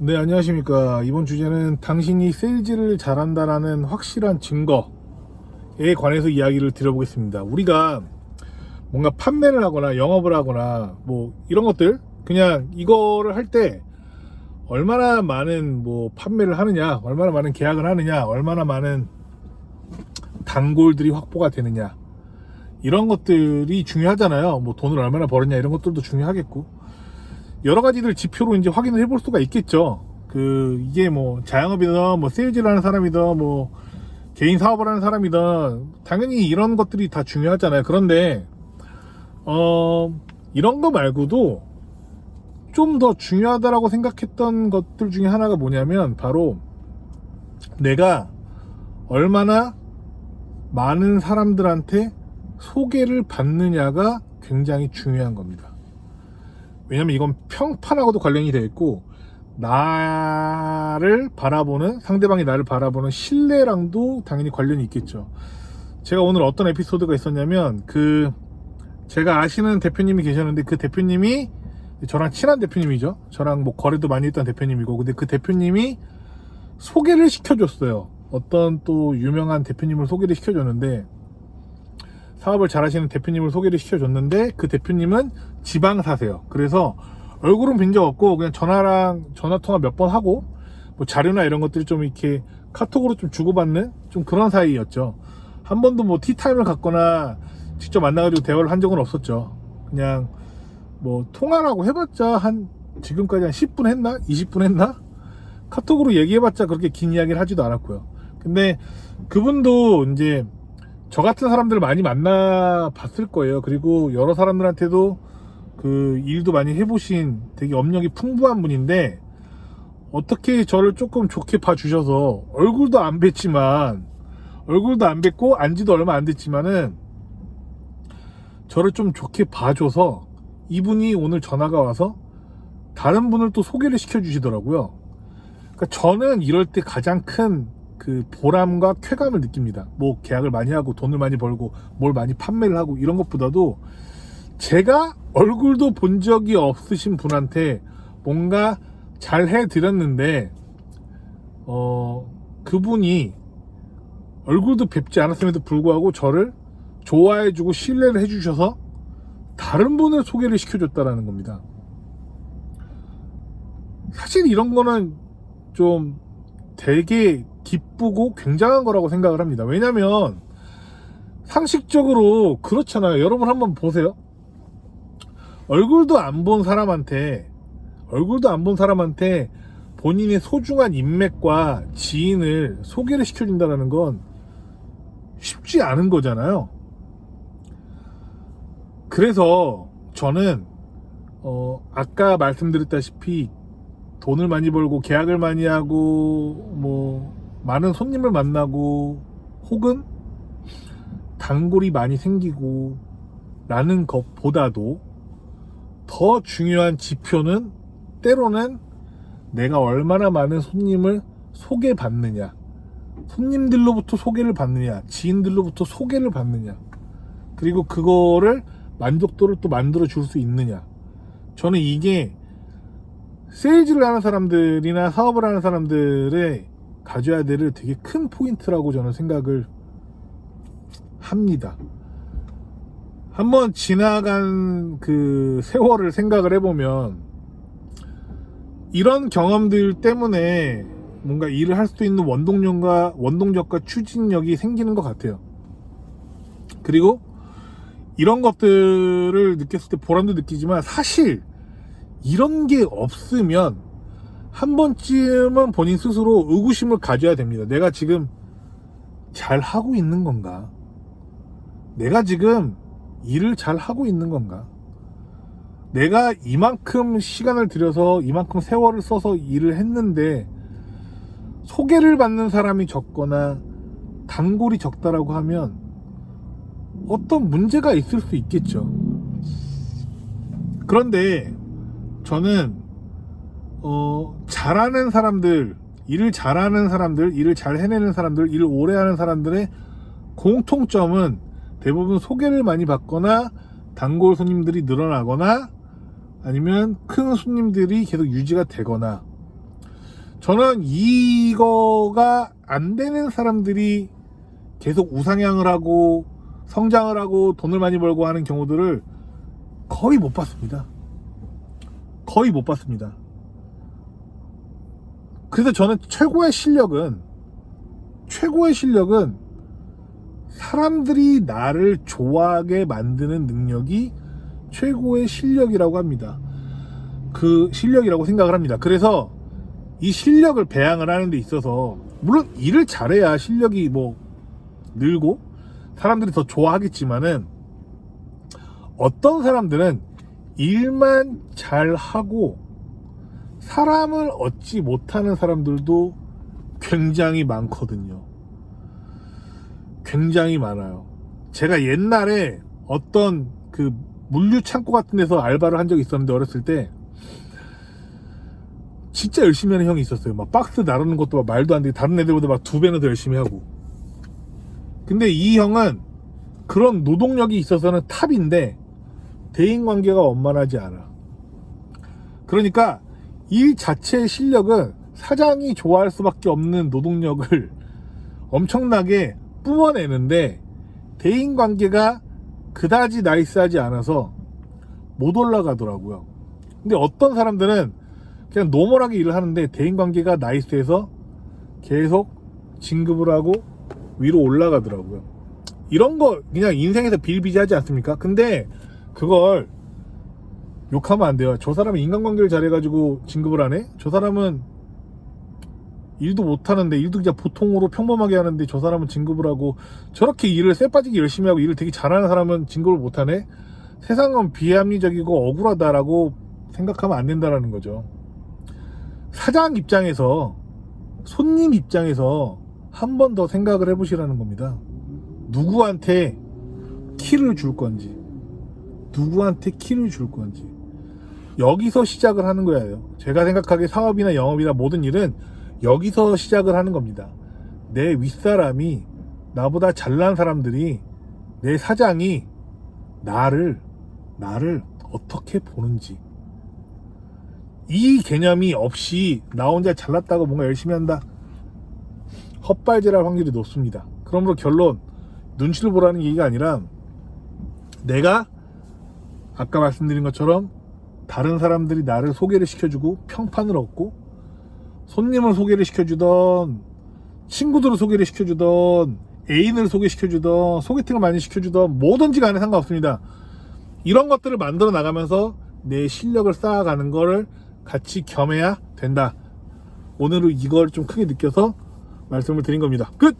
네, 안녕하십니까. 이번 주제는 당신이 세일즈를 잘한다라는 확실한 증거에 관해서 이야기를 드려보겠습니다. 우리가 뭔가 판매를 하거나 영업을 하거나 뭐 이런 것들, 그냥 이거를 할 때 얼마나 많은 뭐 판매를 하느냐, 얼마나 많은 계약을 하느냐, 얼마나 많은 단골들이 확보가 되느냐, 이런 것들이 중요하잖아요. 뭐 돈을 얼마나 벌었냐, 이런 것들도 중요하겠고, 여러 가지들 지표로 이제 확인을 해볼 수가 있겠죠. 이게 뭐 자영업이든 뭐 세일즈를 하는 사람이든 뭐 개인 사업을 하는 사람이든 당연히 이런 것들이 다 중요하잖아요. 그런데 이런 거 말고도 좀 더 중요하다라고 생각했던 것들 중에 하나가 뭐냐면, 바로 내가 얼마나 많은 사람들한테 소개를 받느냐가 굉장히 중요한 겁니다. 왜냐면 이건 평판하고도 관련이 되어 있고, 나를 바라보는, 상대방이 나를 바라보는 신뢰랑도 당연히 관련이 있겠죠. 제가 오늘 어떤 에피소드가 있었냐면, 제가 아시는 대표님이 계셨는데, 그 대표님이 저랑 친한 대표님이죠. 저랑 뭐 거래도 많이 했던 대표님이고, 근데 그 대표님이 소개를 시켜줬어요. 어떤 또 유명한 대표님을 소개를 시켜줬는데, 사업을 잘 하시는 대표님을 소개를 시켜줬는데, 그 대표님은 지방 사세요. 그래서 얼굴은 뵌 적 없고, 그냥 전화통화 몇 번 하고, 뭐 자료나 이런 것들이 좀 이렇게 카톡으로 좀 주고받는 좀 그런 사이였죠. 한 번도 뭐 티타임을 갖거나 직접 만나가지고 대화를 한 적은 없었죠. 그냥 뭐 통화라고 해봤자 지금까지 한 10분 했나? 20분 했나? 카톡으로 얘기해봤자 그렇게 긴 이야기를 하지도 않았고요. 근데 그분도 이제 저 같은 사람들을 많이 만나봤을 거예요. 그리고 여러 사람들한테도 일도 많이 해보신 되게 업력이 풍부한 분인데, 어떻게 저를 조금 좋게 봐주셔서, 얼굴도 안 뵀고 안지도 얼마 안 됐지만은 저를 좀 좋게 봐줘서 이분이 오늘 전화가 와서 다른 분을 또 소개를 시켜주시더라고요. 그러니까 저는 이럴 때 가장 큰 보람과 쾌감을 느낍니다. 뭐 계약을 많이 하고 돈을 많이 벌고 뭘 많이 판매를 하고 이런 것보다도, 제가 얼굴도 본 적이 없으신 분한테 뭔가 잘 해드렸는데 그분이 얼굴도 뵙지 않았음에도 불구하고 저를 좋아해주고 신뢰를 해주셔서 다른 분을 소개를 시켜줬다라는 겁니다. 사실 이런 거는 좀 되게 기쁘고 굉장한 거라고 생각을 합니다. 왜냐면 상식적으로 그렇잖아요. 여러분 한번 보세요. 얼굴도 안 본 사람한테 본인의 소중한 인맥과 지인을 소개를 시켜준다는 건 쉽지 않은 거잖아요. 그래서 저는 아까 말씀드렸다시피 돈을 많이 벌고 계약을 많이 하고 뭐 많은 손님을 만나고 혹은 단골이 많이 생기고 라는 것보다도 더 중요한 지표는 때로는 내가 얼마나 많은 손님을 소개받느냐, 손님들로부터 소개를 받느냐, 지인들로부터 소개를 받느냐, 그리고 그거를 만족도를 또 만들어 줄 수 있느냐. 저는 이게 세일즈를 하는 사람들이나 사업을 하는 사람들의 가져야 될 되게 큰 포인트라고 저는 생각을 합니다. 한번 지나간 세월을 생각을 해보면 이런 경험들 때문에 뭔가 일을 할 수 있는 원동력과 추진력이 생기는 것 같아요. 그리고 이런 것들을 느꼈을 때 보람도 느끼지만, 사실 이런 게 없으면 한 번쯤은 본인 스스로 의구심을 가져야 됩니다. 내가 지금 잘 하고 있는 건가? 내가 지금 일을 잘 하고 있는 건가? 내가 이만큼 시간을 들여서 이만큼 세월을 써서 일을 했는데 소개를 받는 사람이 적거나 단골이 적다라고 하면 어떤 문제가 있을 수 있겠죠. 그런데 저는 잘하는 사람들, 일을 잘하는 사람들, 일을 잘 해내는 사람들, 일을 오래 하는 사람들의 공통점은 대부분 소개를 많이 받거나 단골 손님들이 늘어나거나 아니면 큰 손님들이 계속 유지가 되거나 저는 이거가 안 되는 사람들이 계속 우상향을 하고 성장을 하고 돈을 많이 벌고 하는 경우들을 거의 못 봤습니다. 거의 못 봤습니다. 그래서 저는 최고의 실력은 사람들이 나를 좋아하게 만드는 능력이 최고의 실력이라고 합니다. 그 실력이라고 생각을 합니다. 그래서 이 실력을 배양을 하는 데 있어서 물론 일을 잘해야 실력이 뭐 늘고 사람들이 더 좋아하겠지만은 어떤 사람들은 일만 잘하고 사람을 얻지 못하는 사람들도 굉장히 많거든요. 굉장히 많아요. 제가 옛날에 어떤 그 물류 창고 같은 데서 알바를 한 적이 있었는데 어렸을 때 진짜 열심히 하는 형이 있었어요. 막 박스 나르는 것도 막 말도 안 되게 다른 애들보다 막 2배나 더 열심히 하고. 근데 이 형은 그런 노동력이 있어서는 탑인데 대인관계가 원만하지 않아. 그러니까 일 자체의 실력은 사장이 좋아할 수밖에 없는 노동력을 엄청나게 뿜어내는데 대인관계가 그다지 나이스하지 않아서 못 올라가더라고요. 근데 어떤 사람들은 그냥 노멀하게 일을 하는데 대인관계가 나이스해서 계속 진급을 하고 위로 올라가더라고요. 이런 거 그냥 인생에서 비일비재하지 않습니까? 근데 그걸 욕하면 안 돼요. 저 사람이 인간관계를 잘해가지고 진급을 하네? 저 사람은 일도 못하는데 일도 그냥 보통으로 평범하게 하는데 저 사람은 진급을 하고 저렇게 일을 쎄빠지게 열심히 하고 일을 되게 잘하는 사람은 진급을 못하네? 세상은 비합리적이고 억울하다라고 생각하면 안 된다라는 거죠. 사장 입장에서 손님 입장에서 한 번 더 생각을 해보시라는 겁니다. 누구한테 키를 줄 건지 누구한테 키를 줄 건지 여기서 시작을 하는 거예요. 제가 생각하기에 사업이나 영업이나 모든 일은 여기서 시작을 하는 겁니다. 내 윗사람이 나보다 잘난 사람들이 내 사장이 나를 어떻게 보는지 이 개념이 없이 나 혼자 잘났다고 뭔가 열심히 한다 헛발질할 확률이 높습니다. 그러므로 결론 눈치를 보라는 얘기가 아니라 내가 아까 말씀드린 것처럼 다른 사람들이 나를 소개를 시켜주고 평판을 얻고 손님을 소개를 시켜주던 친구들을 소개를 시켜주던 애인을 소개시켜주던 소개팅을 많이 시켜주던 뭐든지 간에 상관없습니다. 이런 것들을 만들어 나가면서 내 실력을 쌓아가는 거를 같이 겸해야 된다. 오늘은 이걸 좀 크게 느껴서 말씀을 드린 겁니다. 끝!